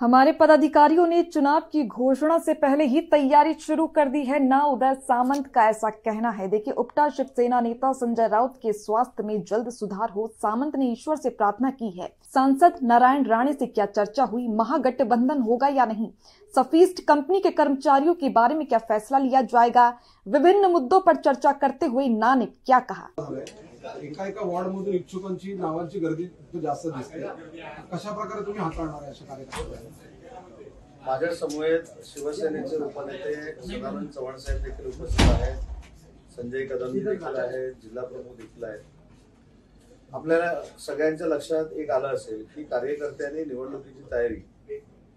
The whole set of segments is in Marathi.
हमारे पदाधिकारियों ने चुनाव की घोषणा से पहले ही तैयारी शुरू कर दी है ना। उदय सामंत का ऐसा कहना है। देखिए, उपटा शिवसेना नेता संजय राउत के स्वास्थ्य में जल्द सुधार हो, सामंत ने ईश्वर से प्रार्थना की है। सांसद नारायण राणे से क्या चर्चा हुई, महागठबंधन होगा या नहीं, सफीस्ट कंपनी के कर्मचारियों के बारे में क्या फैसला लिया जाएगा, विभिन्न मुद्दों पर चर्चा करते हुए ना ने क्या कहा। एका वॉर्डमधून इच्छुकांची नावांची गर्दी जास्त दिसते, कशा प्रकारे तुम्ही हाताळणार अशा कार्यक्रमाला? माझ्या समवेत शिवसेनेचे उपनेते सदानंद चव्हाण साहेब देखील उपस्थित आहेत, संजय कदम देखील आहेत, जिल्हा प्रमुख देखील आहेत। आपल्याला सगळ्यांच्या लक्षात एक आलं असेल की कार्यकर्त्यांनी निवडणुकीची तयारी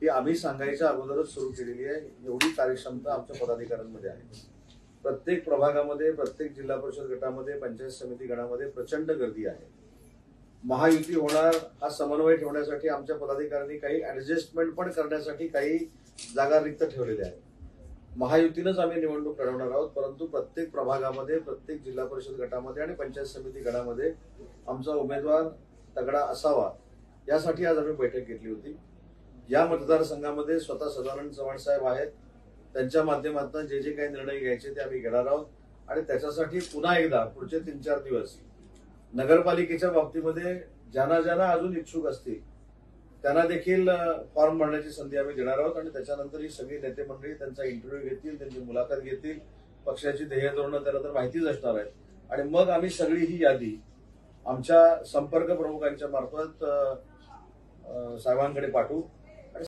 ही आम्ही सांगायच्या अगोदरच सुरू केलेली आहे। एवढी कार्यक्षमता आमच्या पदाधिकाऱ्यांमध्ये आहे। प्रत्येक प्रभागामध्ये, प्रत्येक जिल्हा परिषद गटामध्ये, पंचायत समिती गणामध्ये प्रचंड गर्दी आहे। महायुती होणार हा समन्वय ठेवण्यासाठी आमच्या पदाधिकाऱ्यांनी काही ऍडजस्टमेंट पण करण्यासाठी काही जागा रिक्त ठेवलेल्या आहेत। महायुतीनंच आम्ही निवडणूक लढवणार आहोत, परंतु प्रत्येक प्रभागामध्ये, प्रत्येक जिल्हा परिषद गटामध्ये आणि पंचायत समिती गणामध्ये आमचा उमेदवार तगडा असावा, यासाठी आज आम्ही बैठक घेतली होती। या मतदारसंघामध्ये स्वतः सदानंद चव्हाण साहेब आहेत, त्यांच्या माध्यमातून जे काही निर्णय घ्यायचे ते आम्ही घेणार आहोत। आणि त्याच्यासाठी पुन्हा एकदा पुढचे 3-4 दिवस नगरपालिकेच्या बाबतीमध्ये ज्यांना अजून इच्छुक असतील त्यांना देखील फॉर्म भरण्याची संधी आम्ही देणार आहोत। आणि त्याच्यानंतर ही सगळी नेते मंडळी त्यांचा इंटरव्ह्यू घेतील, त्यांची मुलाखत घेतील, पक्षाची ध्येय धोरणं त्याला तर माहितीच असणार आहेत। आणि मग आम्ही सगळी ही यादी आमच्या संपर्क प्रमुखांच्या मार्फत साहेबांकडे पाठवू